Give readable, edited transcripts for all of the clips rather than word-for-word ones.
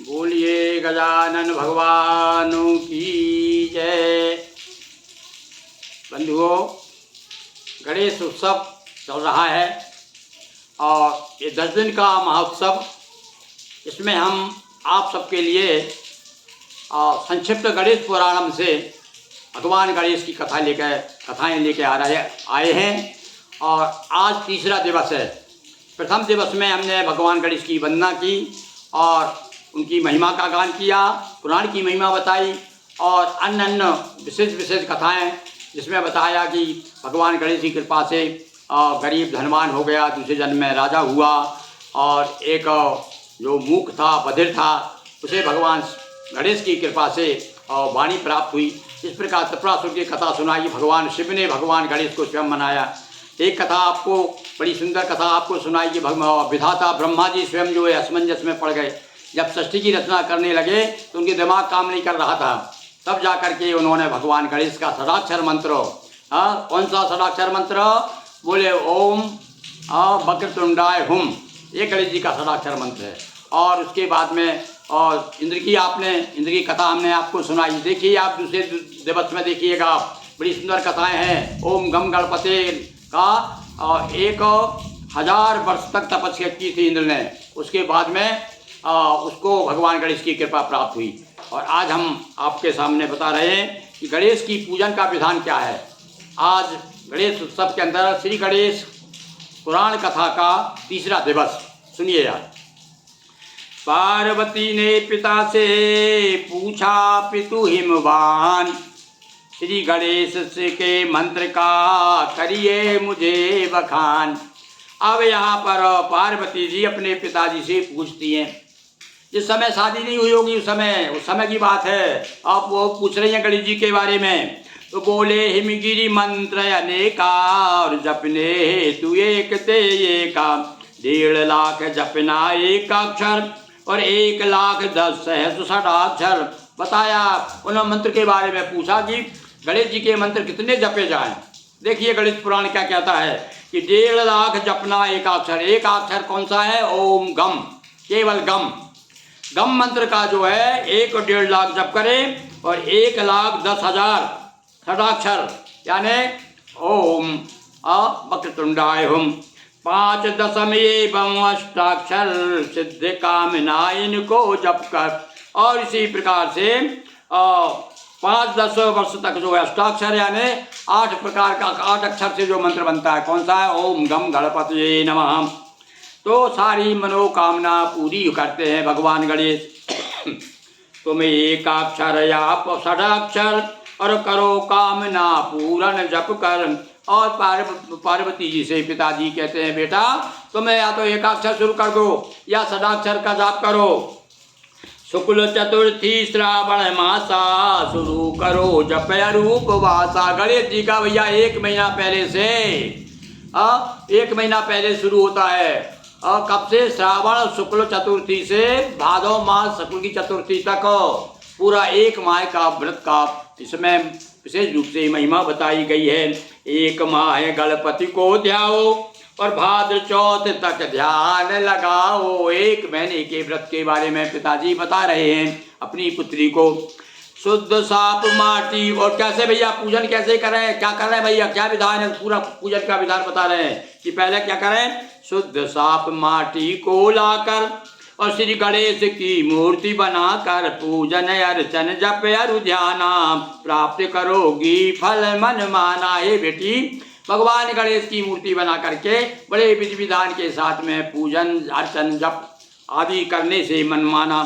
बोलिए गजानन भगवान की जय। बंधुओं, गणेश उत्सव चल रहा है और ये 10 दिन का महोत्सव, इसमें हम आप सबके लिए संक्षिप्त गणेश पुराणम से भगवान गणेश की कथाएं लेके आए हैं। और आज तीसरा दिवस है। प्रथम दिवस में हमने भगवान गणेश की वंदना की और उनकी महिमा का गान किया, पुराण की महिमा बताई और अन्य विशेष कथाएं, जिसमें बताया कि भगवान गणेश की कृपा से गरीब धनवान हो गया, दूसरे जन्म में राजा हुआ और एक जो मूक था, बधिर था, उसे भगवान गणेश की कृपा से वाणी प्राप्त हुई। इस प्रकार त्रिपुरासुर की कथा सुनाई। भगवान शिव ने भगवान गणेश को स्वयं मनाया। एक कथा आपको, बड़ी सुंदर कथा आपको सुनाई कि विधाता ब्रह्मा जी स्वयं जो है असमंजस में पड़ गए। जब सृष्टि की रचना करने लगे तो उनके दिमाग काम नहीं कर रहा था। तब जा कर के उन्होंने भगवान गणेश का षडाक्षर मंत्र, कौन सा षडाक्षर मंत्र बोले? ओम वक्रतुंडाय हुम, ये गणेश जी का षडाक्षर मंत्र है। और उसके बाद में और इंद्र की कथा हमने आपको सुनाई। देखिए, आप दूसरे दिवस में देखिएगा, बड़ी सुंदर कथाएं हैं। ओम गम गणपते का 1000 वर्ष तक तपस्या की थी इंद्र ने। उसके बाद में उसको भगवान गणेश की कृपा प्राप्त हुई। और आज हम आपके सामने बता रहे हैं कि गणेश की पूजन का विधान क्या है। आज गणेश उत्सव के अंदर श्री गणेश पुराण कथा का तीसरा दिवस सुनिए। आज पार्वती ने पिता से पूछा पितु हिमवान, श्री गणेश के मंत्र का करिए मुझे बखान। अब यहाँ पर पार्वती जी अपने पिताजी से पूछती हैं। जिस समय शादी नहीं हुई होगी उस समय की बात है। आप वो पूछ रही हैं गणेश जी के बारे में। तो बोले हिमगिरी मंत्र अनेका और जपने तू एक ते एका, 1.5 लाख जपना एक अक्षर और 1,10,000 सहस्र षडाक्षर। बताया, उन्होंने मंत्र के बारे में पूछा कि गणेश जी के मंत्र कितने जपे जाएं। देखिए गणेश पुराण क्या कहता है कि 1.5 लाख जपना एक अक्षर। एक अक्षर कौन सा है? ओम गम, केवल गम। गम मंत्र का जो है 1.5 लाख जप करें और 1,10,000 षडाक्षर, यानी ओम वक्रतुंडाय हुम 5 दशम एवं अष्टाक्षर सिद्ध कामना इनको जप कर। और इसी प्रकार से 5-10 वर्ष तक जो है अष्टाक्षर, यानी 8 प्रकार का 8 अक्षर से जो मंत्र बनता है, कौन सा है? ओम गम गणपतये नमः। तो सारी मनोकामना पूरी करते हैं भगवान गणेश। तुम एक अक्षर या षडाक्षर और करो कामना पूर्ण जप कर। और पार्वती जी से पिताजी कहते हैं, बेटा तुम्हें या तो एक अक्षर शुरू कर दो या षडाक्षर का जाप करो। शुक्ल चतुर्थी श्रावण मासा शुरू करो जप रूप वासा। गणेश जी का भैया 1 महीना पहले से 1 महीना पहले शुरू होता है। कब से? श्रावण शुक्ल चतुर्थी से भादव मास शुक्ल की चतुर्थी तक पूरा 1 माह का व्रत का इसमें विशेष रूप से महिमा बताई गई है। 1 माह गणपति को ध्याओ और भाद्र चौथ तक ध्यान लगाओ। 1 महीने के व्रत के बारे में पिताजी बता रहे हैं अपनी पुत्री को। शुद्ध साप माटी, और कैसे भैया पूजन कैसे करें, क्या कर रहे हैं भैया, क्या विधान है? पूरा पूजन का विधान बता रहे हैं कि पहले क्या करें? शुद्ध साप माटी को लाकर और श्री गणेश की मूर्ति बनाकर पूजन अर्चन जप अरु ध्याना प्राप्त करोगी फल मन माना। हे बेटी, भगवान गणेश की मूर्ति बना करके बड़े विधि विधान के साथ में पूजन अर्चन जप आदि करने से मनमाना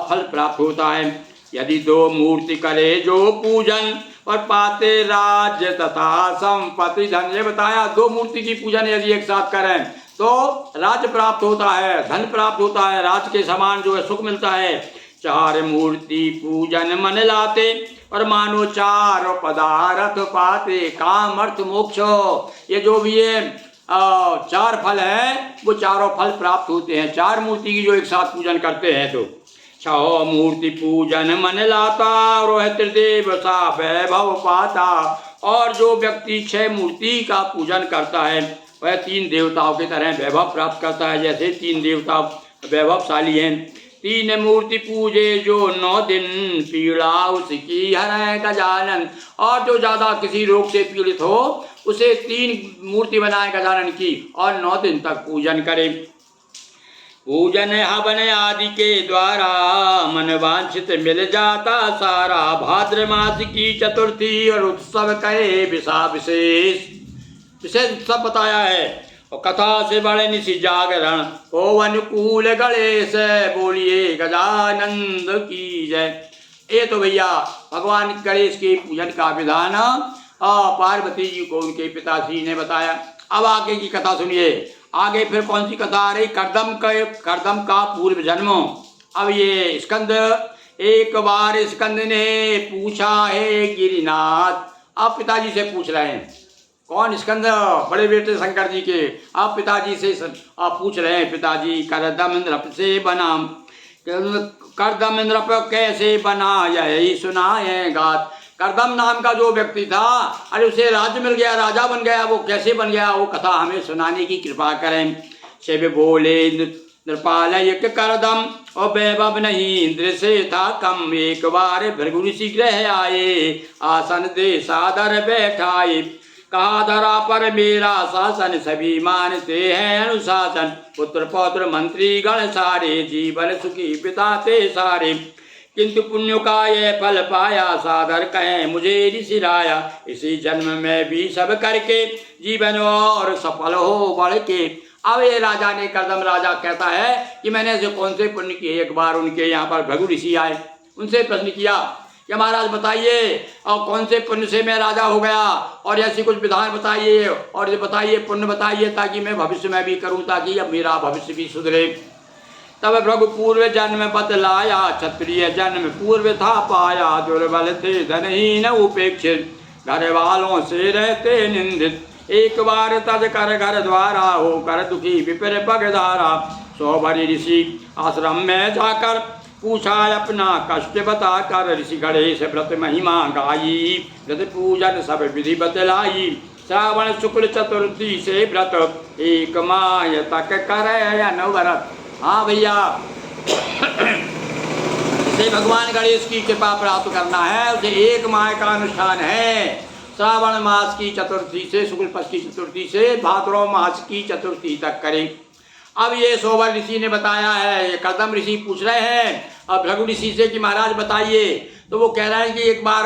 फल प्राप्त होता है। यदि 2 मूर्ति करे जो पूजन और पाते राज्य तथा संपत्ति धन। ये बताया, 2 मूर्ति की पूजन यदि एक साथ करें तो राज्य प्राप्त होता है, धन प्राप्त होता है, राज के समान जो है सुख मिलता है। 4 मूर्ति पूजन मन लाते और मानो 4 पदार्थ पाते, काम अर्थ मोक्ष। ये जो भी ये 4 फल है वो चारों फल प्राप्त होते हैं 4 मूर्ति की जो एक साथ पूजन करते हैं। तो 6 मूर्ति पूजन मन लाता रोह त्रिदेव सा वैभव पाता। और जो व्यक्ति 6 मूर्ति का पूजन करता है वह 3 देवताओं की तरह वैभव प्राप्त करता है। जैसे 3 देवता वैभवशाली हैं, तीन मूर्ति पूजे जो 9 दिन, पीड़ा उसकी हरै गजानन। और जो ज़्यादा किसी रोग से पीड़ित हो उसे 3 मूर्ति बनाए गजानन की और 9 दिन तक पूजन करे। पूजन हवन आदि के द्वारा मन वांछित मिल जाता सारा। भाद्र मास की चतुर्थी और उत्सव करे विशेष उत्सव बताया है। और कथा से बड़े निशि जागरण ओ अनुकूल गणेश, बोलिए गजानंद की जय। ये तो भैया भगवान गणेश के पूजन का विधान पार्वती जी को उनके पिताश्री ने बताया। अब आगे की कथा सुनिए। आगे फिर कौन सी कथा आ रही? करदम का पूर्व जन्म। अब ये स्कंद, एक बार स्कंद ने पूछा है गिरिनाथ। अब पिताजी से पूछ रहे हैं। कौन? स्कंद, बड़े बेटे शंकर जी के। अब पिताजी से पूछ रहे हैं। पिताजी करदम नृप से बना, करदम नृप कैसे बना यही सुनाए गात। करदम नाम का जो व्यक्ति था, अरे उसे राज्य मिल गया, राजा बन गया, वो कैसे बन गया वो कथा हमें सुनाने की कृपा करें। शिव बोले नृपाल एक करदम और वैभव नहीं इंद्र से था कम। एक बार भृगु ऋषि गृह आए, आसन दे सादर बैठाए। कहा धरा पर मेरा शासन, सभी मानते हैं अनुशासन। पुत्र पौत्र मंत्री गण सारे, जीवन सुखी बिताते सारे। किंतु पुण्य का ये फल पाया, सादर कहें मुझे ऋषि राया। इसी जन्म में भी सब करके, जीवन और सफल हो बढ़ के। अब ये राजा ने, करदम राजा कहता है कि मैंने ऐसे कौन से पुण्य किए। एक बार उनके यहाँ पर भृगु ऋषि आए, उनसे प्रश्न किया कि महाराज बताइए और कौन से पुण्य से मैं राजा हो गया, और ऐसी कुछ विधान बताइए और ये बताइए पुण्य बताइए, ताकि मैं भविष्य में भी करूं, ताकि अब मेरा भविष्य भी सुधरे। तब भृगु पूर्व जन्म बतलाया, क्षत्रिय जन्म पूर्व था पाया। दुर्बल थे धनहीन उपेक्षित, घर वालों से रहते निंदित। एक बार तज कर घर द्वारा, हो कर दुखी विपर पगधारा। 100 भरी ऋषि आश्रम में जाकर, पूछा अपना कष्ट बता कर। ऋषि गणेश व्रत महिमा गाई, व्रत पूजन सब विधि बतलाई। श्रावण शुक्ल चतुर्थी से व्रत, एक माह तक करे अनवरत। हाँ भैया, जिसे भगवान गणेश की कृपा प्राप्त करना है उसे 1 माह का अनुष्ठान है। श्रावण मास की चतुर्थी से, शुक्ल पक्ष की चतुर्थी से भाद्रव मास की चतुर्थी तक करें। अब ये 100 भर ऋषि ने बताया है। ये करदम ऋषि पूछ रहे हैं अब भृगु ऋषि से कि महाराज बताइए। तो वो कह रहे हैं कि एक बार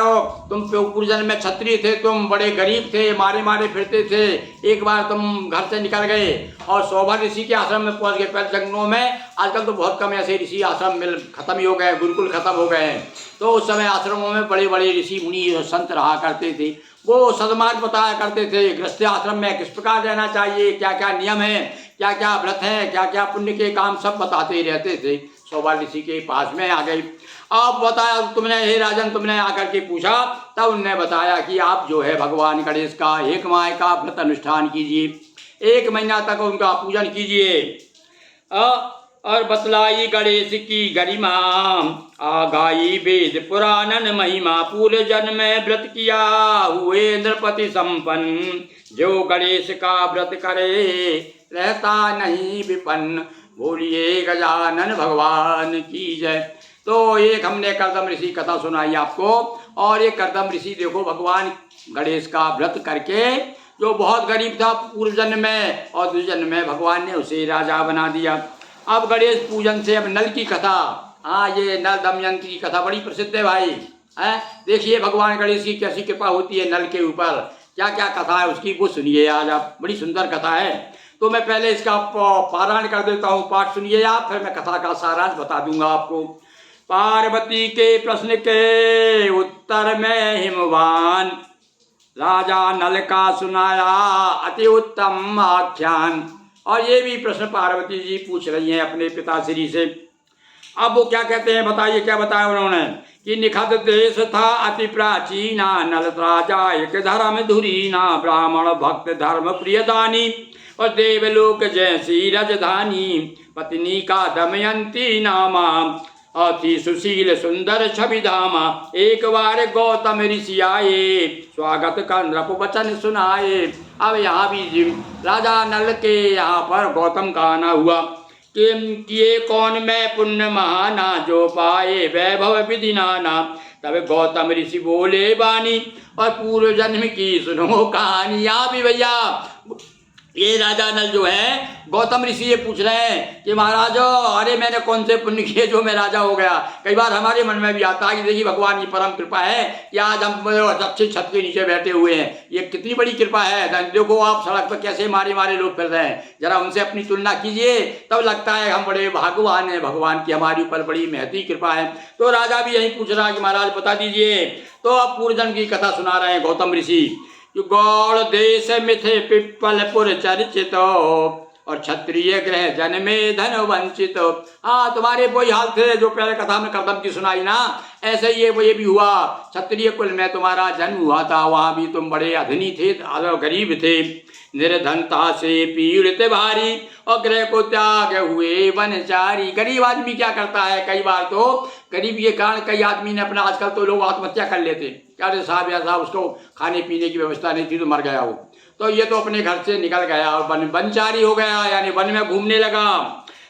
तुम पूर्व जन्म में क्षत्रिय थे, तुम बड़े गरीब थे, मारे मारे फिरते थे। एक बार तुम घर से निकल गए और 100 भर ऋषि के आश्रम में पहुंच गए। पहले जंगलों में, आजकल तो बहुत कम ऐसे ऋषि आश्रम मिल खत्म ही हो गए, गुरुकुल खत्म हो गए हैं। तो उस समय आश्रमों में बड़े बड़े ऋषि मुनि संत रहा करते थे। वो सदमार्ग बताया करते थे। गृहस्थ आश्रम में किस प्रकार रहना चाहिए, क्या क्या नियम है, क्या क्या व्रत है, क्या क्या पुण्य के काम, सब बताते ही रहते थे। 100 बार ऋषि के पास में आ गई। अब बताया तुमने, हे राजन, तुमने आकर के पूछा, तब उनने बताया कि आप जो है भगवान गणेश का 1 माह का व्रत अनुष्ठान कीजिए, 1 महीना तक उनका पूजन कीजिए। और बतलाई गणेश की गरिमा, आगाई वेद पुराणन महिमा। पूरे जन्म में व्रत किया हुए नृपति संपन्न, जो गणेश का व्रत करे रहता नहीं विपन्न। बोलिए गजानन भगवान की जय। तो एक हमने करदम ऋषि कथा सुनाई आपको। और ये करदम ऋषि देखो भगवान गणेश का व्रत करके, जो बहुत गरीब था पूर्व जन्म में, और दूसरे जन्म में भगवान ने उसे राजा बना दिया। अब गणेश पूजन से अब नल की कथा, हाँ ये नल दमयंती की कथा बड़ी प्रसिद्ध है भाई। है देखिए भगवान गणेश की कैसी कृपा होती है नल के ऊपर, क्या क्या कथा है उसकी वो सुनिए आज आप। बड़ी सुंदर कथा है। तो मैं पहले इसका पारायण कर देता हूँ, पाठ सुनिए आप, फिर मैं कथा का सारांश बता दूंगा आपको। पार्वती के प्रश्न के उत्तर में हिमवान, राजा नल का सुनाया अति उत्तम आख्यान। और ये भी प्रश्न पार्वती जी पूछ रही हैं अपने पिताश्री से। अब वो क्या कहते हैं बताइए, क्या बताया उन्होंने कि निखत देश था अति प्राचीना, नल राजा एक धर्म धुरीना, ब्राह्मण भक्त धर्म प्रिय दानी, और देवलोक जैसी राजधानी, पत्नी का दमयंती नामा, अति सुशील सुंदर छवि धामा। एक बार गौतम ऋषि आए, स्वागत का नृप वचन सुनाए। अब यहाँ भी राजा नल के यहाँ पर गौतम का आना हुआ। किए कौन मैं पुण्य महाना, जो पाए वैभव विधि नाना। तब गौतम ऋषि बोले बानी, और पूर्व जन्म की सुनो कहानी। यहाँ भी भैया ये राजा नल जो है गौतम ऋषि ये पूछ रहे हैं कि महाराज अरे मैंने कौन से पुण्य किए जो मैं राजा हो गया। कई बार हमारे मन में भी आता है कि देखिए भगवान की परम कृपा है कि आज हम अच्छी छत के नीचे बैठे हुए हैं, ये कितनी बड़ी कृपा है। देखो आप सड़क पर कैसे मारे मारे लोग फिर रहे हैं, जरा उनसे अपनी तुलना कीजिए, तब लगता है हम बड़े भाग्यवान हैं, भगवान की हमारे ऊपर बड़ी महती कृपा है। तो राजा भी यही पूछ रहा है कि महाराज बता दीजिए। तो अब पूर्व जन्म की कथा सुना रहे हैं गौतम ऋषि। गौड़ देश मिथे पिप्पलपुर चर्चित, और क्षत्रिय ग्रह जन्मे धन वंचित। हाँ तुम्हारे वही हाल थे जो पहले कथा में करदम की सुनाई ना, ऐसे ही ये भी हुआ। क्षत्रिय कुल में तुम्हारा जन्म हुआ था, वहाँ भी तुम बड़े अधनी थे, गरीब थे, निर्धनता से पीड़ित भारी, और ग्रह को त्याग हुए वनचारी। गरीब आदमी क्या करता है, कई बार तो गरीबी के कारण कई आदमी ने अपना, आजकल तो लोग आत्महत्या कर लेते, अरे साहब या साहब उसको खाने पीने की व्यवस्था नहीं थी तो मर गया वो, तो ये तो अपने घर से निकल गया और वनचारी हो गया, यानी वन में घूमने लगा।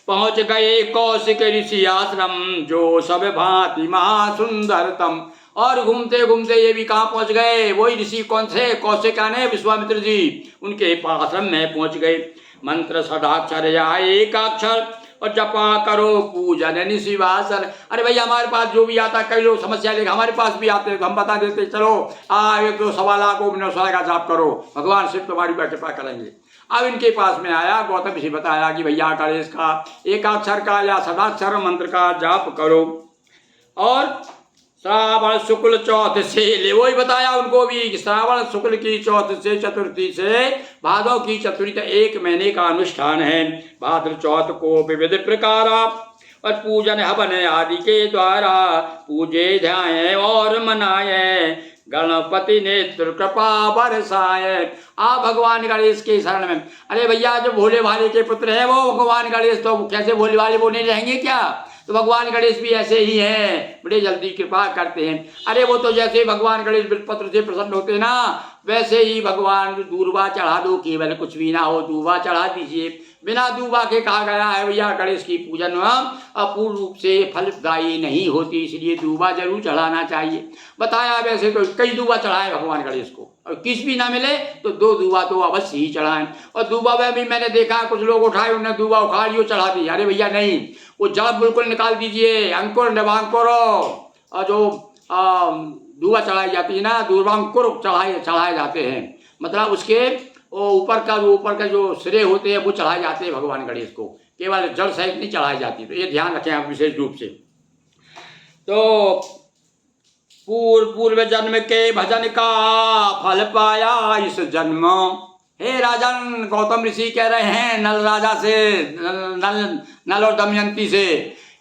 पहुंच गए कौशिक ऋषि आश्रम, जो सब भांति महासुंदरतम। और घूमते घूमते ये भी कहाँ पहुंच गए, वही ऋषि कौन से, कौशिक ने विश्वामित्र जी, उनके आश्रम में पहुंच गए। मंत्र सदाक्षर या एकाक्षर, और जपा करो पूजन निशिवासन। अरे भैया हमारे पास जो भी आता, कई लोग समस्या लेकर हमारे पास भी आते हैं तो हम बता देते चलो 1-2 ओम नमः शिवाय का जाप करो, भगवान शिव तुम्हारी ऊपर कृपा करेंगे। अब इनके पास में आया गौतम ऋषि, बताया कि भैया गणेश का एकाक्षर का या सदाक्षर मंत्र का जाप करो, और श्रावण शुक्ल चौथ से ले, वही बताया उनको भी, श्रावण शुक्ल की चौथ से चतुर्थी से भादव की चतुर्थी तक 1 महीने का अनुष्ठान है। भाद्र चौथ को विविध प्रकार और पूजन हवन आदि के द्वारा पूजे ध्याये और मनाए, गणपति नेत्र कृपा बरसाए। आप भगवान गणेश के शरण में। अरे भैया जो भोले भाले के पुत्र है वो भगवान गणेश, तो कैसे भोले भाले वो नहीं रहेंगे क्या, तो भगवान गणेश भी ऐसे ही हैं, बड़े जल्दी कृपा करते हैं। अरे वो तो जैसे भगवान गणेश बिलपत्र से प्रसन्न होते ना, वैसे ही भगवान दूर्वा चढ़ा दो, केवल कुछ भी ना हो दूबा चढ़ा दीजिए। बिना दूबा के कहा गया है भैया गणेश की पूजन अपूर्ण रूप से फलदायी नहीं होती, इसलिए दूबा जरूर चढ़ाना चाहिए। बताया वैसे तो कई दूबा चढ़ाए भगवान गणेश को, और किस भी ना मिले तो 2 दूबा तो अवश्य ही चढ़ाएं। और दूबा में भी मैंने देखा कुछ लोग उठाए, उन्होंने दूबा उखाड़ी और चढ़ा दी। अरे भैया नहीं, वो जड़ बिल्कुल निकाल दीजिए, अंकुर नवांकुर, और जो दूबा चढ़ाई जाती है ना, दूर्वांकुर चढ़ाए जाते हैं, मतलब उसके ऊपर का जो सिरे होते हैं वो चढ़ाए जाते हैं भगवान गणेश को, केवल जड़ सहित नहीं चढ़ाई जाती। तो ये ध्यान रखें आप विशेष रूप से। तो पूर्व जन्म के भजन का फल पाया इस जन्म। हे राजन, गौतम ऋषि कह रहे हैं नल राजा से, नल और दमयंती से,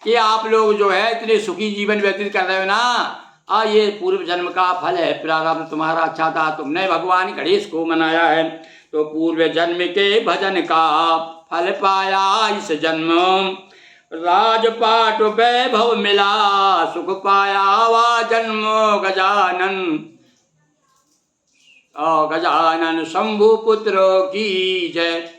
कि आप लोग जो है इतने सुखी जीवन व्यतीत कर रहे हो ना, ये पूर्व जन्म का फल है, प्रारब्ध तुम्हारा अच्छा था, तुमने भगवान गणेश को मनाया है, तो पूर्व जन्म के भजन का फल पाया इस जन्म। राजपाट वैभव मिला सुख पाया वा जन्म, गजानन गजानन शंभु पुत्र की जय,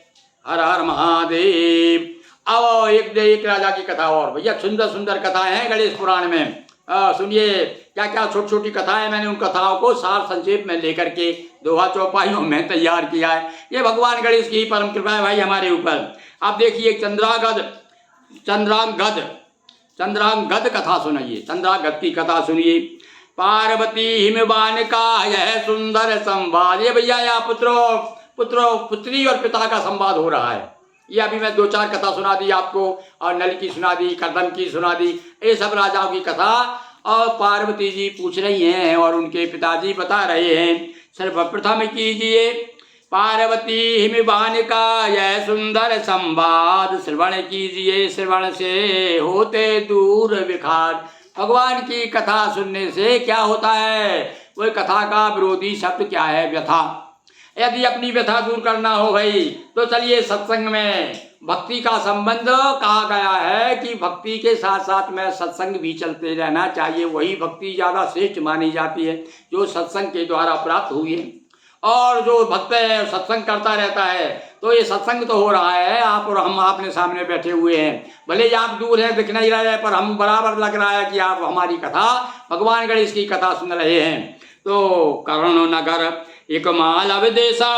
हर हर महादेव। अब एक राजा की कथा और, भैया सुंदर सुंदर कथाएं हैं गणेश पुराण में, सुनिए क्या क्या छोटी छोटी कथाएं मैंने उन कथाओं को सार संक्षेप में लेकर के दोहा चौपाइयों में तैयार किया है। ये भगवान गणेश की परम कृपा है भाई हमारे ऊपर। आप देखिए चंद्रांगद कथा सुनिए, चंद्रांगद की कथा सुनिए। पार्वती हिमवान का यह सुंदर संवाद, ये भैया या पुत्री और पिता का संवाद हो रहा है। ये अभी मैं 2-4 कथा सुना दी आपको, और नल की सुना दी, कर्दम की सुना दी, ये सब राजाओं की कथा, और पार्वती जी पूछ रही हैं और उनके पिताजी बता रहे हैं। सर्वप्रथम कीजिए पार्वती हिमवान का यह सुंदर संवाद, श्रवण कीजिए, श्रवण से होते दूर विखार। भगवान की कथा सुनने से क्या होता है, वह कथा का विरोधी शब्द क्या है, व्यथा। यदि अपनी व्यथा दूर करना हो भाई तो चलिए सत्संग में भक्ति का संबंध कहा गया है कि भक्ति के साथ साथ में सत्संग भी चलते रहना चाहिए, वही भक्ति ज़्यादा श्रेष्ठ मानी जाती है जो सत्संग के द्वारा प्राप्त हुई है। और जो भक्त है सत्संग करता रहता है। तो ये सत्संग तो हो रहा है, आप और हम आपने सामने बैठे हुए हैं, भले ही आप दूर हैं दिख नहीं रहे हैं, पर हम बराबर लग रहा है कि आप हमारी कथा, भगवान गणेश की कथा सुन रहे हैं। तो कर्ण नगर एक माल अवदेशा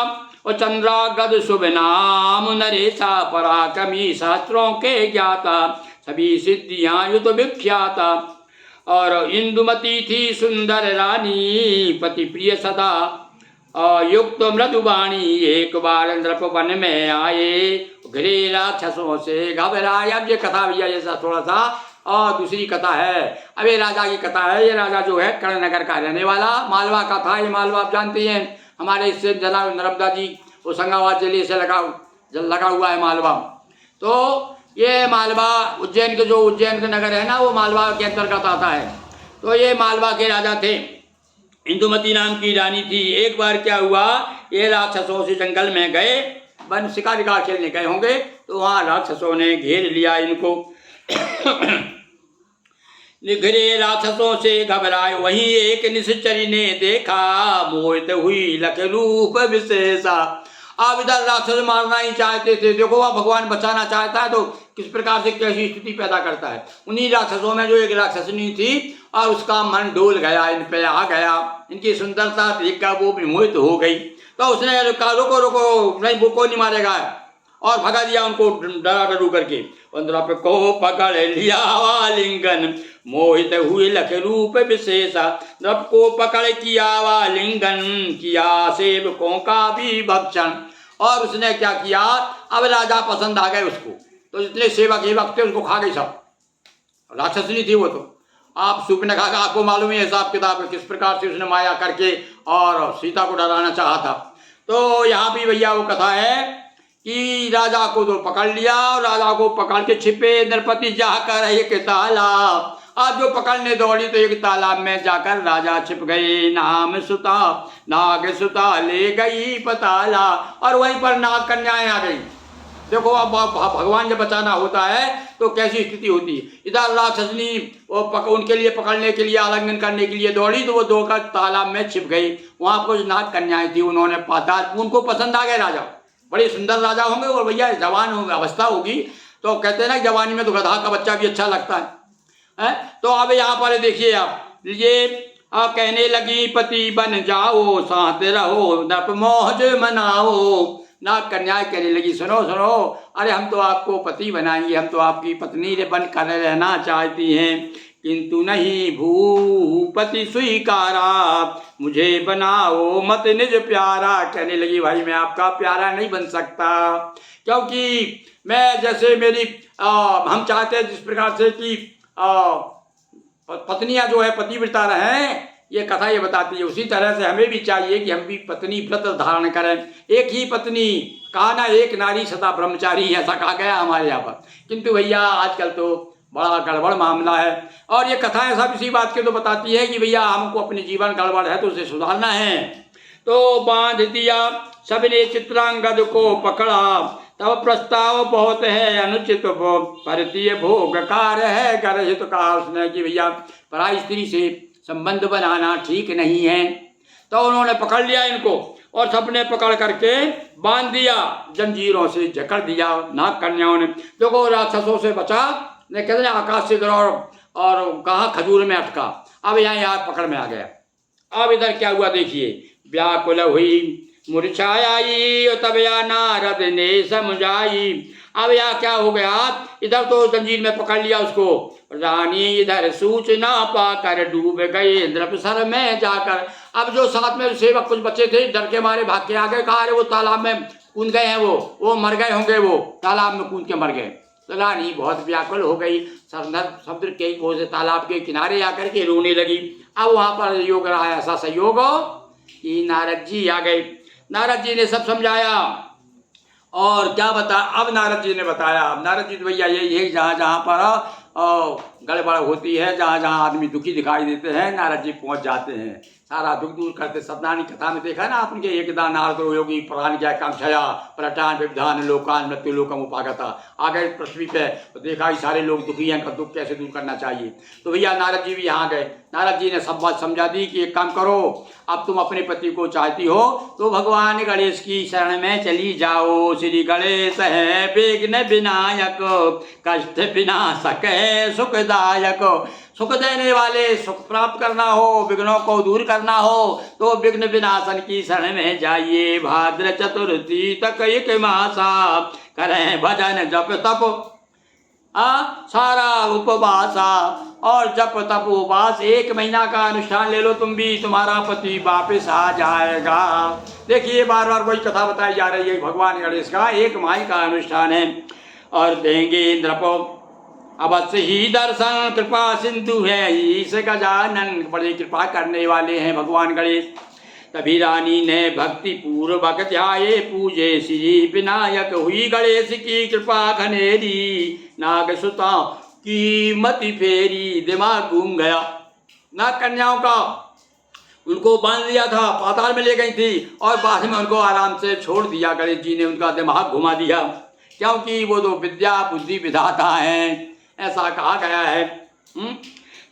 और चंद्रागद शुभ नाम नरेशा, पराक्रमी शास्त्रों के ज्ञाता सभी सिद्धियां युत विख्याता। और इंदुमती थी सुंदर रानी पति प्रिय सदा युक्त मृदुवाणी, एक बार नृप वन में आए घिरे राक्षसों से घबराए। अब ये कथा भैया जैसा थोड़ा सा और दूसरी कथा है। अब ये राजा की कथा है। ये राजा जो है कर्णनगर का रहने वाला, मालवा का था। ये मालवा आप जानते हैं हमारे इससे जना नर्मदा जी होशंगाबाद जिले से लगा हुआ है मालवा। तो ये मालवा उज्जैन के जो उज्जैन के नगर है ना, वो मालवा के अंतर्गत आता है। तो ये मालवा के राजा थे, इंदुमती नाम की रानी थी। एक बार क्या हुआ, ये राक्षसों से जंगल में गए, वन शिकार खेलने गए होंगे, तो वहाँ राक्षसों ने घेर लिया इनको। निघरे राक्षसों से घबराए वहीं एक निश्चरी ने देखा, मोहित हुई लख रूप विशेषा। अब इधर राक्षस मारना ही चाहते थे, देखो वह भगवान बचाना चाहता है तो किस प्रकार से कैसी स्थिति पैदा करता है। उन्हीं राक्षसों में जो एक राक्षसनी थी और उसका मन डोल गया, इन पे आ गया, इनकी सुंदरता देखकर वो भी मोहित हो गई। तो उसने कहा रुको रुको, नहीं वो कोई नहीं मारेगा, और भगा दिया उनको डरा डरू करके। नृप को पकड़ लिया लिंगन, मोहित हुए लख रूप विशेषा। नृप को पकड़ किया लिंगन, किया सेवकों का भी भक्षण। और उसने क्या किया, अब राजा पसंद आ गए उसको, तो जितने सेवक थे उसको खा गई सब। राक्षसनी थी वो। तो आप सुपनखा का आपको मालूम है हिसाब किताब किस प्रकार से उसने माया करके और सीता को डराना चाहा था। तो यहाँ भी भैया वो कथा है कि राजा को तो पकड़ लिया, और राजा को पकड़ के छिपे नरपति जाकर एक तालाब। अब जो पकड़ने दौड़ी तो एक तालाब में जाकर राजा छिप गए। नाम सुता नाग सुता ले गई पताला, और वहीं पर नाग कन्याएं आ गई। देखो अब भगवान जब बचाना होता है तो कैसी स्थिति होती है। इधर राक्षसनी वो उनके लिए पकड़ने के लिए आलिंगन करने के लिए दौड़ी, तो वो दौड़कर तालाब में छिप गई। वहाँ कुछ नाग कन्याएं थी, उन्होंने पाता, उनको पसंद आ गए राजा। बड़े सुंदर राजा होंगे और भैया जवान अवस्था होगी, तो कहते हैं ना जवानी में तो गधा का बच्चा भी अच्छा लगता है। तो अब यहाँ पर देखिए आप, ये कहने लगी पति बन जाओ, साथ रहो नप मौज मनाओ। नाग कन्याएं कहने लगी सुनो सुनो, अरे हम तो आपको पति बनाएंगे, हम तो आपकी पत्नी बन कर रहना चाहती हैं, किंतु नहीं भूपति स्वीकारा, मुझे बनाओ मत निज प्यारा। कहने लगी भाई मैं आपका प्यारा नहीं बन सकता, क्योंकि मैं जैसे मेरी हम चाहते हैं जिस प्रकार से कि पत्नियां जो है पतिव्रता रहें, ये कथा ये बताती है, उसी तरह से हमें भी चाहिए कि हम भी पत्नी व्रत धारण करें। एक ही पत्नी, कहा ना एक नारी सदा ब्रह्मचारी, ऐसा कहा गया हमारे यहाँ पर। किंतु भैया आजकल तो बड़ा गड़बड़ मामला है। और ये कथा सब इसी बात के तो बताती है कि भैया हमको अपने जीवन गड़बड़ है तो उसे सुधारना है। तो बांध दिया सबने चित्रांगद को पकड़ा, तब प्रस्ताव बहुत है अनुचित वो, परतीय भोग कार्य है गर्हित। कहा उसने कि भैया पराई स्त्री से संबंध बनाना ठीक नहीं है। तो उन्होंने पकड़ लिया इनको और सबने पकड़ करके बांध दिया, जंजीरों से जकड़ दिया नाग कन्याओं ने। देखो राक्षसों से बचा, ने कहते हैं आकाश से गिरा और कहाँ खजूर में अटका। अब यहाँ पकड़ में आ गया। अब इधर क्या हुआ देखिए, व्याकुल हुई मूर्छाई तब या नारद ने समझाई। अब यहाँ क्या हो गया, इधर तो जंजीर में पकड़ लिया उसको, रानी इधर सूचना पाकर डूब गए नृपसर में जाकर। अब जो साथ में सेवक कुछ बच्चे थे डर के मारे भाग के आ गए, कहा अरे वो तालाब में कूद गए हैं, वो मर गए होंगे, वो तालाब में कूद के मर गए। तो रानी बहुत व्याकुल हो गई, समुद्र के वो से तालाब के किनारे आकर के रोने लगी। अब वहाँ पर योग रहा है ऐसा संयोग कि नारद जी आ गए। नारद जी ने सब समझाया और क्या बता, अब नारद जी ने बताया। अब नारद जी तो भैया यही जहाँ जहाँ पर गड़बड़ होती है, जहाँ जहाँ आदमी दुखी दिखाई देते हैं, नारद जी पहुँच जाते हैं। सारा दुख दूर करते। सत्यनारायण की कथा में देखा ना आपने, एकदा नारद योगी प्राण क्या कांक्षया प्रटान विविधान लोकान मृत्यु लोकम उपागता। आ गए पृथ्वी पे तो देखा कि सारे लोग दुखी हैं, का दुख कैसे दूर करना चाहिए। तो भैया नारद जी भी यहाँ गए। नारद जी ने सब बात समझा दी कि एक काम करो, अब तुम अपने पति को चाहती हो तो भगवान गणेश की शरण में चली जाओ। श्री गणेश है विघ्न विनायक, कष्ट विनाशक है सुखदायक। सुख देने वाले, सुख प्राप्त करना हो, विघ्नों को दूर करना हो तो विघ्न विनाशन की शरण में जाइए। भाद्र चतुर्थी तक एक मासा करें भजन जप तप सारा उपवासा। और जप तप उपवास 1 महीना का अनुष्ठान ले लो तुम भी, तुम्हारा पति वापस आ जाएगा। देखिए बार बार वही कथा बताई जा रही है। भगवान गणेश का 1 माह का अनुष्ठान है। और देंगे इंद्र को अवश्य ही दर्शन, कृपा सिंधु है ईश गजानन, बड़े कृपा करने वाले हैं भगवान गणेश। तभी रानी ने भक्ति पूर्वक ध्याये पूजे श्री विनायक, हुई गणेश की कृपा घनेरी। नाग सुता की मति फेरी, दिमाग घूम गया। नाग कन्याओं का उनको बांध लिया था, पाताल में ले गई थी और बाद में उनको आराम से छोड़ दिया। गणेश जी ने उनका दिमाग घुमा दिया, क्योंकि वो तो विद्या बुद्धि विधाता हैं, ऐसा कहा गया है।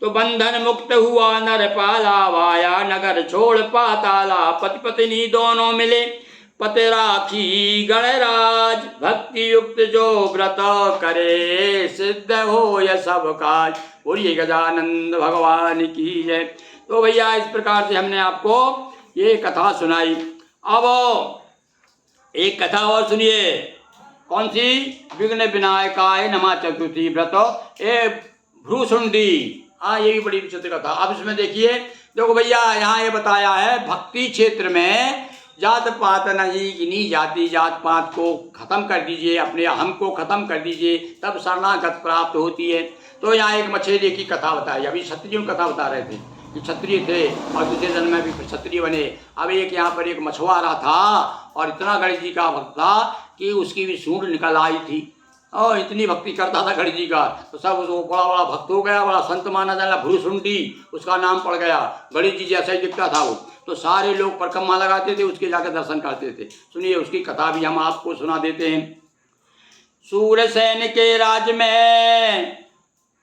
तो बंधन मुक्त हुआ नर पाला, वाया नगर छोड़ पाताला। पति पत्नी दोनों मिले पति राखी गणराज, भक्ति युक्त जो व्रत करे सिद्ध हो यह सब काज। बोलिए गजानंद भगवान की जय। तो भैया इस प्रकार से हमने आपको ये कथा सुनाई। अब एक कथा और सुनिए। कौन सी? विघ्न विनायकाय नमः चतुर्थी व्रत ए भ्रूसुंडी। हाँ ये भी बड़ी विचित्र कथा। अब इसमें देखिए, देखो भैया यहाँ ये बताया है भक्ति क्षेत्र में जात पात नहीं गिनी जाति, जात पात को खत्म कर दीजिए, अपने अहम को खत्म कर दीजिए, तब शरणागत प्राप्त होती है। तो यहाँ एक मछली की कथा बताई। अभी क्षत्रियों की कथा बता रहे थे कि क्षत्रिय थे और दूसरे जन्म में भी क्षत्रिय बने। अब एक यहाँ पर एक मछुआरा था और इतना गणेश जी का भक्त था कि उसकी भी सूंड निकल आई थी और इतनी भक्ति करता था गणेश जी का, तो सब वो बड़ा बड़ा भक्त हो गया, बड़ा संत माना जाना। भ्रूसुंडी उसका नाम पड़ गया। गणेश जी जैसा ही दिखता था वो, तो सारे लोग परिक्रमा लगाते थे, उसके जाकर दर्शन करते थे। सुनिए उसकी कथा भी हम आपको सुना देते हैं। सूरसेन के राज में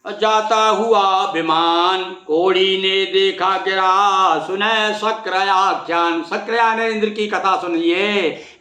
जाता हुआ विमान, कोड़ी ने देखा गिरा सुने शक्रयाख्यान। शक्रया ने इंद्र की कथा सुनिए।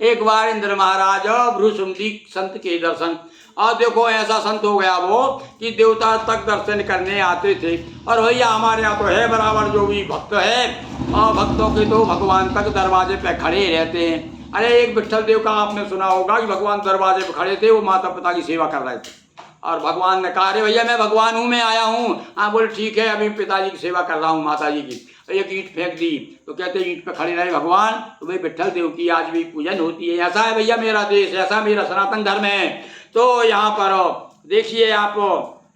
एक बार इंद्र महाराज भ्रूसुंडी संत के दर्शन, और देखो ऐसा संत हो गया वो कि देवता तक दर्शन करने आते थे। और भैया हमारे यहाँ तो है बराबर जो भी भक्त है, और भक्तों के तो भगवान तक दरवाजे पे खड़े रहते हैं। अरे एक विट्ठल देव का आपने सुना होगा कि भगवान दरवाजे पे खड़े थे, वो माता पिता की सेवा कर रहे थे और भगवान ने कहा अरे भैया मैं भगवान हूँ, मैं आया हूँ। हाँ बोले ठीक है, अभी पिताजी की सेवा कर रहा हूँ माता जी की। एक ईंट फेंक दी तो कहते ईंट पे खड़े रहे भगवान, तो भाई विट्ठल देव की आज भी पूजन होती है। ऐसा है भैया मेरा देश, ऐसा मेरा सनातन धर्म है। तो यहाँ पर देखिए आप,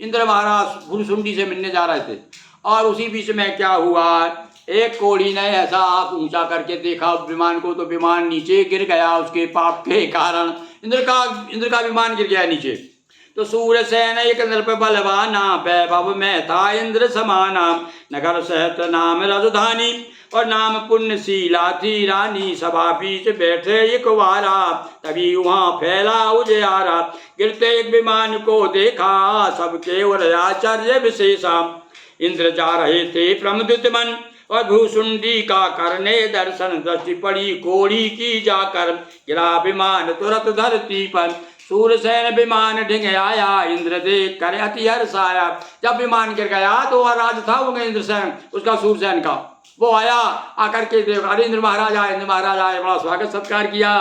इंद्र महाराज भ्रूसुंडी से मिलने जा रहे थे और उसी बीच में क्या हुआ, एक कोढ़ी ने ऐसा आँख ऊंचा करके देखा विमान को, तो विमान नीचे गिर गया उसके पाप के कारण। इंद्र का विमान गिर गया नीचे। तो सूरसेन एक नृप बलवाना, वैभव में था इंद्र समाना। नगर सहत नाम राजधानी, और नाम पुण्यशीला थी रानी। सभा बीच बैठे एक वारा, तभी वहाँ फैला उजियारा। गिरते एक विमान को देखा, सबके ओर आश्चर्य विशेषा। इंद्र जा रहे थे प्रमुदित मन, और भ्रूसुंडी का करने दर्शन। दृष्टि पड़ी कोढ़ी की जाकर, गिरा विमान तुरंत धरती पर। सूरसेन विमान ढिंग आया, इंद्र देख कर अति हर्षाया। जब विमान गिर गया तो वह राज था वो इंद्रसेन, उसका सूरसेन का, वो आया, आकर के देखा अरे इंद्र महाराज आए, इंद्र महाराज आए, बड़ा स्वागत सत्कार किया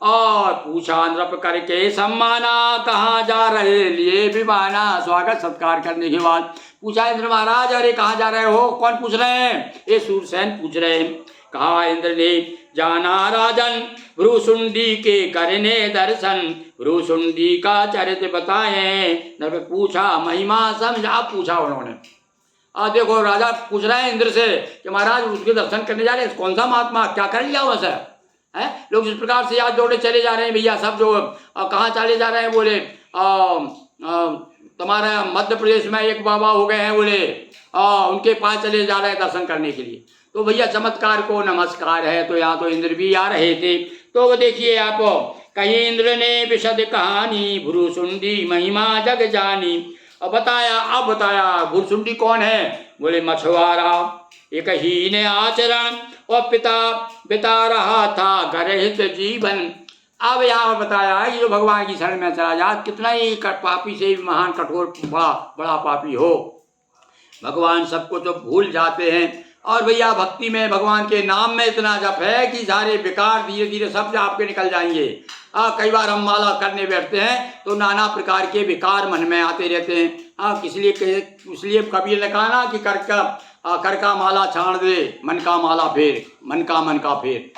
और पूछा नृप करके सम्माना, कहाँ जा रहे लिए विमाना। स्वागत सत्कार करने के बाद पूछा इंद्र महाराज अरे कहाँ जा रहे हो? कौन पूछ रहे हैं? ये सूरसेन पूछ रहे हैं। कहा इंद्र ने जाना राजन, भ्रूसुंडी के करने दर्शन। भ्रूसुंडी का चरित्र बताए, नृप पूछा महिमा समझा। पूछा उन्होंने, देखो राजा पूछ रहे हैं इंद्र से कि महाराज उसके दर्शन करने जा रहे हैं, कौन सा महात्मा क्या कर लिया वैसा है? लोग इस प्रकार से आज दौड़े चले जा रहे हैं भैया सब, जो कहाँ चले जा रहे हैं बोले तुम्हारे मध्य प्रदेश में एक बाबा हो गए हैं बोले, उनके पास चले जा रहे हैं दर्शन करने के लिए। तो भैया चमत्कार को नमस्कार है। तो यहाँ तो इंद्र भी आ रहे थे। तो वो देखिए आप, कहीं इंद्र ने विशद कहानी, भ्रूसुंडी महिमा जग जानी। अब बताया भ्रूसुंडी कौन है? बोले मछुआरा, एक ही ने आचरण और पिता बिता रहा था गर्हित जीवन। अब यहाँ बताया कि जो भगवान की शरण में चला जा, कितना ही पापी से भी महान कठोर बड़ा पापी हो, भगवान सबको तो भूल जाते हैं। और भैया भक्ति में भगवान के नाम में इतना जप है कि सारे विकार धीरे धीरे सब आपके निकल जाएंगे। कई बार हम माला करने बैठते हैं तो नाना प्रकार के विकार मन में आते रहते हैं। इसलिए कबीर ने कहा ना कि कर का माला छाड़ दे, मन का माला फेर, मन का फेर।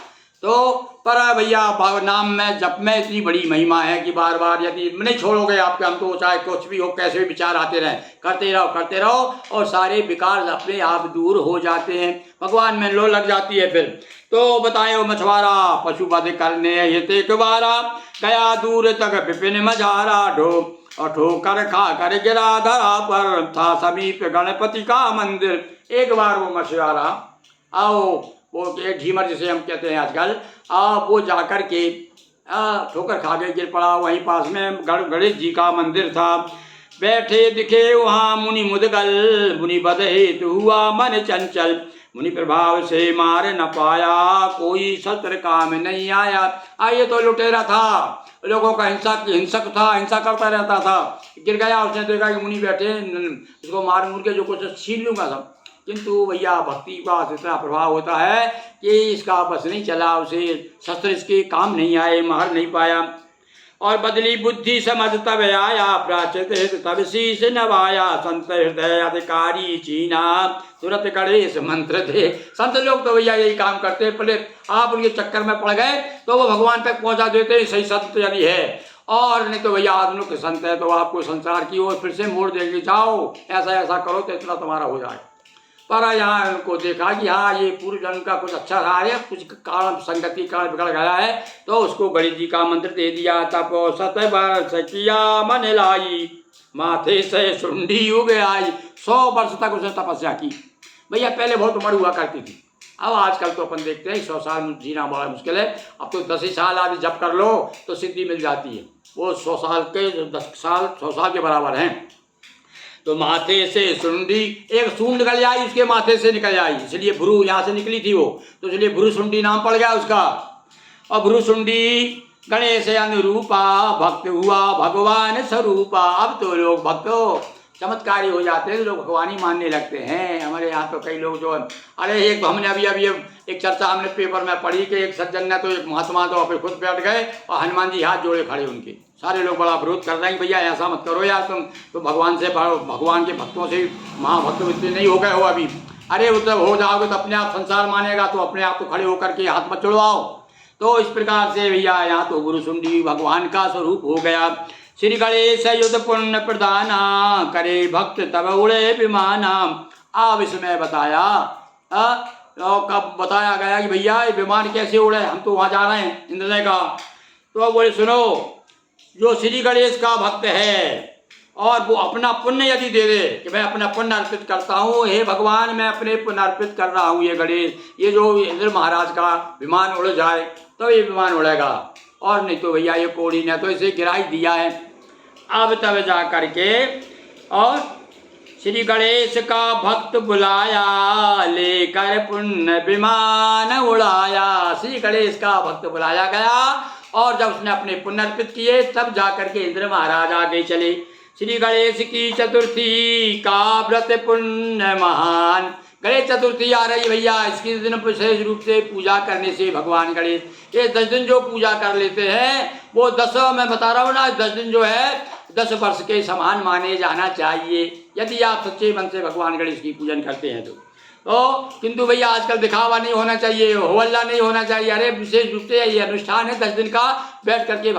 तो पर भैया नाम में जप में इतनी बड़ी महिमा है कि बार बार यदि नहीं छोड़ोगे आपके, हम तो चाहे कुछ भी हो, कैसे भी विचार आते रहें, करते रहो और सारे विकार अपने आप दूर हो जाते हैं, भगवान में लो लग जाती है फिर। तो बताए मछुआरा पशु वध करने हिते कुबारा, गया दूर तक विपिन मझारा, ठोकर खा कर गिरा धरा पर, था समीप गणपति का मंदिर। एक बार वो मछुआरा वो झीमर जिसे हम कहते हैं आजकल, वो जाकर के ठोकर खा के गिर पड़ा। वहीं पास में गणेश जी का मंदिर था। बैठे दिखे वहाँ मुनि मुदगल, मुनि बद हेतु हुआ मन चंचल, मुनि प्रभाव से मार न पाया, कोई शस्त्र काम नहीं आया। ये तो लुटेरा था, लोगों का हिंसक था, हिंसा करता रहता था। गिर गया, उसने देखा कि मुनि बैठे, उसको मार मुर के जो कुछ छीन लूंगा सब। किंतु भैया भक्ति का इतना प्रभाव होता है कि इसका बस नहीं चला, उसे शस्त्र इसके काम नहीं आए, मार नहीं पाया। और बदली बुद्धि समझ तब आया, प्राचित तब शीश नवाया, संत हृदय अधिकारी चीना, तुरंत गणेश मंत्र थे। संत लोग तो भैया यही काम करते हैं, पहले आप उनके चक्कर में पड़ गए तो वो भगवान तक पहुंचा देते हैं, सही संत यदि है। और नहीं तो भैया आदमी के संत है तो आपको संसार की ओर फिर से मोड़ देंगे, जाओ ऐसा करो तो इतना तुम्हारा हो जाए। पर यहाँ उनको देखा कि हाँ ये पूर्व जन्म का कुछ अच्छा रहा है, कुछ कारण संगति कारण बिगड़ गया है, तो उसको गणेश जी का मंत्र दे दिया। तप 7 वर्ष किया मन लाई, माथे से सुंडी उग आई। 100 वर्ष तक उसने तपस्या की। भैया पहले बहुत उम्र हुआ करती थी, अब आजकल तो अपन देखते हैं 100 साल जीना बड़ा मुश्किल है। अब तो 10 ही साल आदि जप कर लो तो सिद्धि मिल जाती है। वो 100 साल के 10 साल 100 साल के बराबर हैं। तो माथे से सुंडी, एक सूंड निकल आई उसके माथे से निकल आई, इसलिए भ्रू यहाँ से निकली थी वो, तो इसलिए भ्रूसुंडी नाम पड़ गया उसका। और भ्रूसुंडी गणेश अनुरूपा, भक्त हुआ भगवान स्वरूपा। अब तो लोग भक्तों चमत्कारी हो जाते हैं, लोग भगवान ही मानने लगते हैं। हमारे यहाँ तो कई लोग जो, अरे एक हमने अभी एक चर्चा हमने पेपर में पढ़ी कि एक सज्जन ने तो, एक महात्मा तो अपने खुद बैठ गए और हनुमान जी हाथ जोड़े खड़े, उनके सारे लोग बड़ा विरोध कर रहे हैं, भैया ऐसा मत करो यार, तुम तो भगवान के भक्तों से महाभक्त इतने नहीं हो गए हो अभी। अरे वो तब हो जाओगे तो अपने आप संसार मानेगा, तो अपने आप तो खड़े होकर के हाथ मत चढ़वाओ। तो इस प्रकार से भैया यहाँ तो भ्रूसुंडी भगवान का स्वरूप हो गया। श्री गणेश युद्ध पुण्य प्रदाना, करे भक्त तब उड़े विमाना। अब इसमें बताया कब बताया गया कि भैया ये विमान कैसे उड़े, हम तो वहाँ जा रहे हैं, इंद्र ने कहा। तो अब बोले सुनो, जो श्री गणेश का भक्त है और वो अपना पुण्य यदि दे दे कि मैं अपना पुण्य अर्पित करता हूँ, हे भगवान मैं अपने पुण्य अर्पित कर रहा हूँ, ये गणेश, ये जो इंद्र महाराज का विमान उड़ जाए तो ये विमान उड़ेगा, और नहीं तो भैया ये कोड़ी ने तो इसे गिरा ही दिया है। अब तब जा करके और श्री गणेश का भक्त बुलाया, लेकर पुण्य विमान उड़ाया। श्री गणेश का भक्त बुलाया गया और जब उसने अपने पुण्य अर्पित किए तब जाकर के इंद्र महाराज आगे चले। श्री गणेश की चतुर्थी का व्रत पुण्य महान। गणेश चतुर्थी आ रही भैया, इसके दिन विशेष रूप से पूजा करने से भगवान गणेश, ये 10 दिन जो पूजा कर लेते हैं वो 10, मैं बता रहा हूँ ना, 10 दिन जो है 10 वर्ष के समान माने जाना चाहिए यदि आप सच्चे मन से भगवान गणेश की पूजन करते हैं तो। किंतु भैया आजकल दिखावा नहीं होना चाहिए, हो हल्ला नहीं होना चाहिए। अरे विशेष रूप से ये अनुष्ठान है 10 दिन का, बैठ करके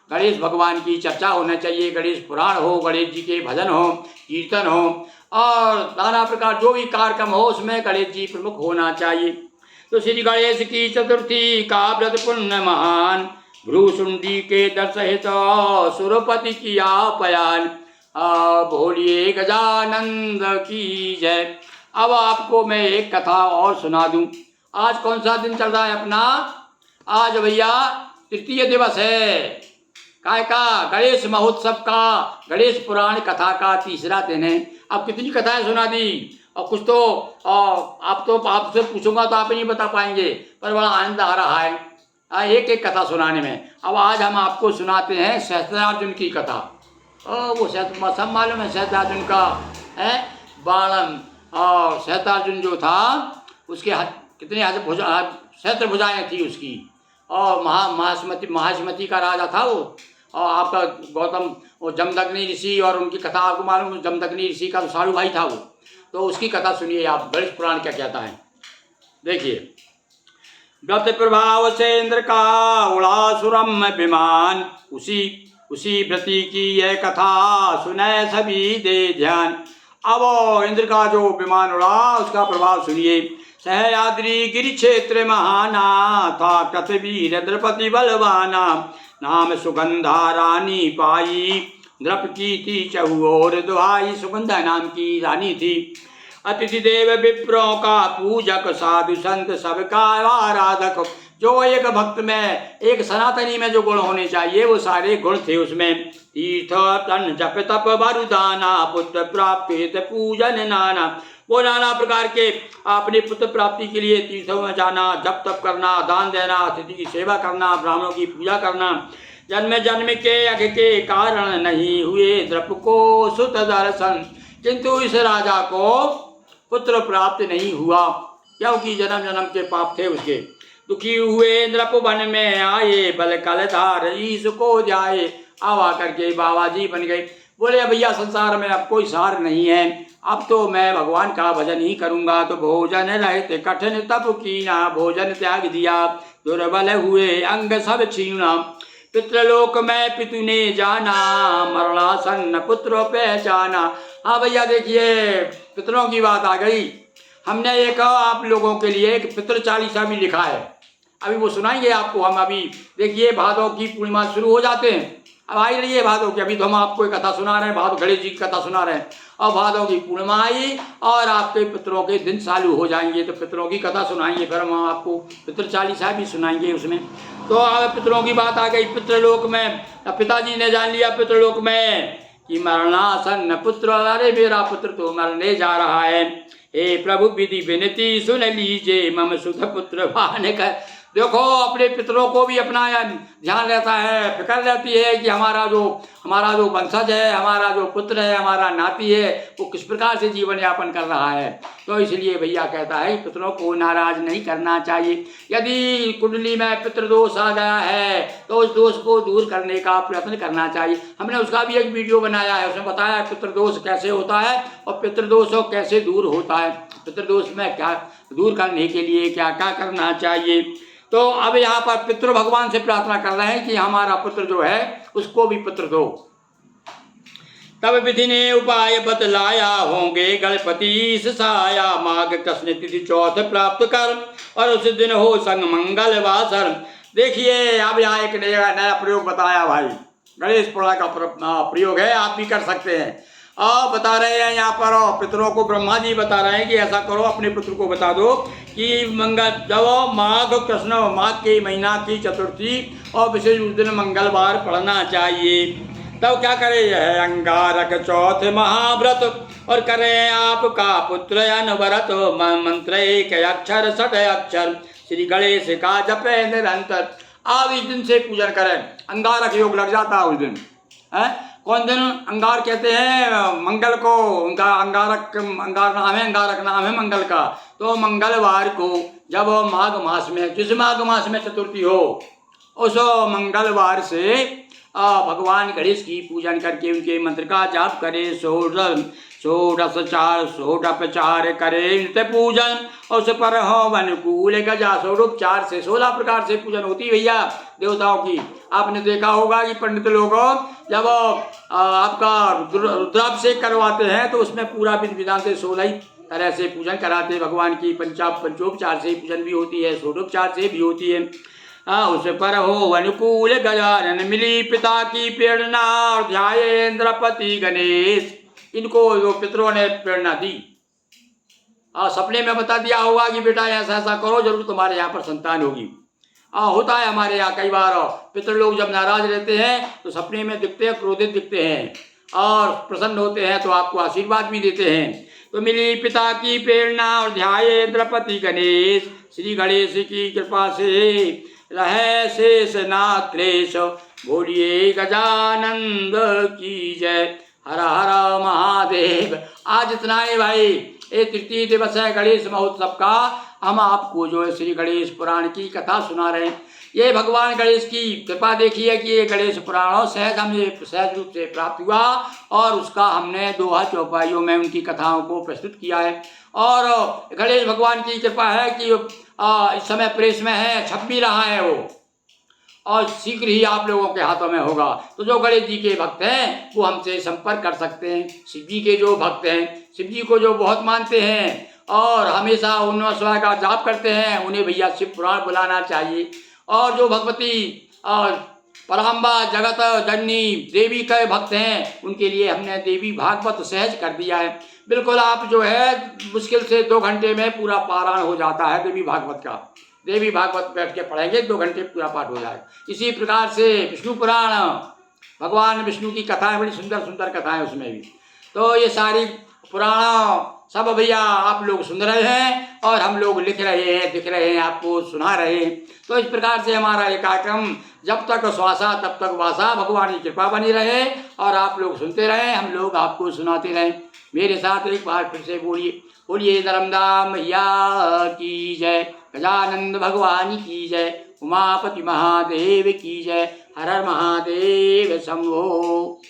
गणेश भगवान की चर्चा होना चाहिए, गणेश पुराण हो, गणेश जी के भजन हो, कीर्तन हो, और नाना प्रकार जो भी कार्यक्रम हो उसमें गणेश जी प्रमुख होना चाहिए। तो श्री गणेश की चतुर्थी का व्रत पुण्य महान, भ्रूसुंडी के दर्शहित सुरपति किया पयान। बोलिए गजानंद की जय। अब आपको मैं एक कथा और सुना दूं। आज कौन सा दिन चल रहा है अपना? आज भैया तृतीय दिवस है। काय का? गणेश महोत्सव का, गणेश पुराण कथा का तीसरा दिन है। अब कितनी कथाएं सुना दी, और कुछ तो आप तो आपसे पूछूंगा तो आप नहीं बता पाएंगे, पर बड़ा आनंद आ रहा है एक एक कथा सुनाने में। अब आज हम आपको सुनाते हैं सहस्त्रार्जुन की कथा। वो सब मालूम है सहस्त्रार्जुन का है बाणम। और सहस्त्रार्जुन जो था उसके कितने सहस्त्र भुजाएं थी उसकी, और महास्मति का राजा था वो। और आपका गौतम वो जमदग्नि ऋषि, और उनकी कथा आपको मालूम, जमदग्नि ऋषि का सारू भाई था वो। तो उसकी कथा सुनिए आप, गणेश पुराण क्या कहता है, देखिए। गत प्रभाव से इंद्र का उड़ा सुरम विमान, उसी व्रति की यह कथा सुने सभी दे ध्यान। अब इंद्र का जो विमान उड़ा उसका प्रभाव सुनिए। सहयाद्री गिरि क्षेत्र महाना था, कतवीर द्रौपदी बलवाना। नाम सुगंधा रानी पाई, द्रप की थी चहुओर दुहाई। सुगंधा नाम की रानी थी। अतिथि देव विप्रों का पूजक, साधु संत सबका आराधक। जो एक भक्त में, एक सनातनी में जो गुण होने चाहिए वो सारे गुण थे उसमें। तीर्थ तन जप तप वरुदाना, पुत्र प्राप्ति पूजन नाना। वो नाना प्रकार के अपने पुत्र प्राप्ति के लिए तीर्थों में जाना, जप तप करना, दान देना, अतिथि की सेवा करना, ब्राह्मणों की पूजा करना। जन्म जन्म के यज्ञ के कारण नहीं हुए द्रप को सुत दर्शन, किंतु इस राजा को पुत्र प्राप्त नहीं हुआ, क्योंकि जन्म जन्म के पाप थे उसके। दुखी हुए द्रप वन में आए, बल कलधार ईश को जाए। आवा करके बाबा जी बन गए। बोले भैया संसार में अब कोई सार नहीं है, अब तो मैं भगवान का भजन ही करूंगा। तो भोजन रहते कठिन तप कीना, भोजन त्याग दिया दुर्बल हुए अंग सब छीना। पितृलोक में पितु ने जाना, मरणासन्न पुत्र पहचाना। हाँ भैया देखिए, पितरों की बात आ गई। हमने एक आप लोगों के लिए एक पितृ चालीसा भी लिखा है, अभी वो सुनाएंगे आपको हम। अभी देखिए भादों की पूर्णिमा शुरू हो जाते हैं, अब आई रही है भादों की। अभी तो हम आपको एक कथा सुना रहे हैं, भादो गणेश जी की कथा सुना रहे हैं। और भादों की पूर्णिमा आई और आपके पितरों के दिन चालू हो जाएंगे, तो पितरों की कथा सुनाएंगे, फिर हम आपको पितृ चालीसा भी सुनाएंगे उसमें। तो पितरों की बात आ गई। पितृलोक में पिताजी ने जान लिया पितृलोक में कि मरणासन्न पुत्र, अरे मेरा पुत्र तो मरने जा रहा है। हे प्रभु विधि विनती सुन लीजिए, मम सुध पुत्र भान कर। देखो अपने पितरों को भी अपना ध्यान रहता है, फिक्र रहती है कि हमारा जो वंशज है, हमारा जो पुत्र है, हमारा नाती है, वो किस प्रकार से जीवन यापन कर रहा है। तो इसलिए भैया कहता है पितरों को नाराज नहीं करना चाहिए। यदि कुंडली में पितृदोष आ गया है तो उस दोष को दूर करने का प्रयत्न करना चाहिए। हमने उसका भी एक वीडियो बनाया है, उसमें बताया पितृदोष कैसे होता है और पितृदोष कैसे दूर होता है, पितृदोष में क्या दूर करने के लिए क्या क्या करना चाहिए। तो अब यहाँ पर पितृ भगवान से प्रार्थना कर रहे हैं कि हमारा पुत्र जो है उसको भी पुत्र दो। तब विधि ने उपाय बतलाया, होंगे गणपति सहाया। माघ कृष्ण तिथि चौथ प्राप्त कर, और उस दिन हो संग मंगल वासर। देखिए अब यहाँ एक नया प्रयोग बताया भाई, गणेश पुराण का प्रयोग है, आप भी कर सकते हैं। और बता रहे हैं यहाँ पर पितरों को, ब्रह्मा जी बता रहे हैं कि ऐसा करो, अपने पुत्र को बता दो कि मंगल जब माघ कृष्ण माघ के महीना की चतुर्थी और विशेष उस दिन मंगलवार पढ़ना चाहिए। तब क्या करे, यह अंगारक चौथ महाव्रत, और करें आपका पुत्र अनवरत। मंत्र एक अक्षर सठ अक्षर, श्री गणेश का जपे निरंतर। आप इस दिन से पूजन करें, अंगारक योग लग जाता है उस दिन है। कौन दिन? अंगार कहते हैं मंगल को, उनका अंगारक अंगारक नाम है मंगल का। तो मंगलवार को जब माघ मास में, जिस माघ मास में चतुर्थी हो, उस मंगलवार से भगवान गणेश की पूजन करके उनके मंत्र का जाप करे। षोडशोपचार करे नित्य पूजन, और उस पर हो अनुकूल गजा। षोडोपचार से 16 प्रकार से पूजन होती है भैया देवताओं की। आपने देखा होगा कि पंडित लोग जब आपका रुद्राभिषेक करवाते हैं तो उसमें पूरा विधि विधान से 16 तरह से पूजन कराते हैं भगवान की। पंचोपचार से पूजन भी होती है, षोडोपचार से भी होती है। उस पर हो अनुकूल गजानन, मिली पिता की प्रेरणा, और ध्यायेंद्रपति गणेश। इनको जो पितरों ने प्रेरणा दी, सपने में बता दिया होगा कि बेटा ऐसा ऐसा करो, जरूर तुम्हारे यहाँ पर संतान होगी। होता है हमारे यहाँ कई बार पितृलोग जब नाराज रहते हैं तो सपने में दिखते हैं, क्रोधित दिखते हैं, और प्रसन्न होते हैं तो आपको आशीर्वाद भी देते हैं। तो मिली पिता की प्रेरणा और ध्याये द्रौपदी गणेश, श्री गणेश की कृपा से रहे शेष नाथ क्लेश, बोलिए गजानंद की जय, हर हर महादेव। आज इतना है भाई, ये तृतीय दिवस है गणेश महोत्सव का। हम आपको जो है श्री गणेश पुराण की कथा सुना रहे हैं। ये भगवान गणेश की कृपा देखिए कि ये गणेश पुराण सहज हमें सहज रूप से प्राप्त हुआ, और उसका हमने दोहा चौपाइयों में उनकी कथाओं को प्रस्तुत किया है। और गणेश भगवान की कृपा है कि इस समय प्रेस में है, छप भी रहा है वो, और शीघ्र ही आप लोगों के हाथों में होगा। तो जो गणेश जी के भक्त हैं वो हमसे संपर्क कर सकते हैं। शिव जी के जो भक्त हैं, शिव जी को जो बहुत मानते हैं और हमेशा उन्नत स्वयं का जाप करते हैं, उन्हें भैया शिव पुराण बुलाना चाहिए। और जो भगवती पराम्बा जगत जननी देवी के भक्त हैं, उनके लिए हमने देवी भागवत सहज कर दिया है। बिल्कुल आप जो है मुश्किल से 2 घंटे में पूरा पारायण हो जाता है देवी भागवत का। देवी भागवत बैठ के पढ़ेंगे 2 घंटे पूरा पाठ हो जाएगा। इसी प्रकार से विष्णु पुराण, भगवान विष्णु की कथाएं, बड़ी सुंदर सुंदर कथाएं उसमें भी। तो ये सारी पुराण सब भैया आप लोग सुन रहे हैं और हम लोग लिख रहे हैं, दिख रहे हैं, आपको सुना रहे हैं। तो इस प्रकार से हमारा ये कार्यक्रम जब तक श्वासा तब तक वासा, भगवान की कृपा बनी रहे और आप लोग सुनते रहें, हम लोग आपको सुनाते रहें। मेरे साथ एक बार फिर से बोलिए, बोलिए धर्मदाम मैया की जय, गजानंद भगवान की जय, उमापति महादेव की जय, हर हर महादेव शंभो।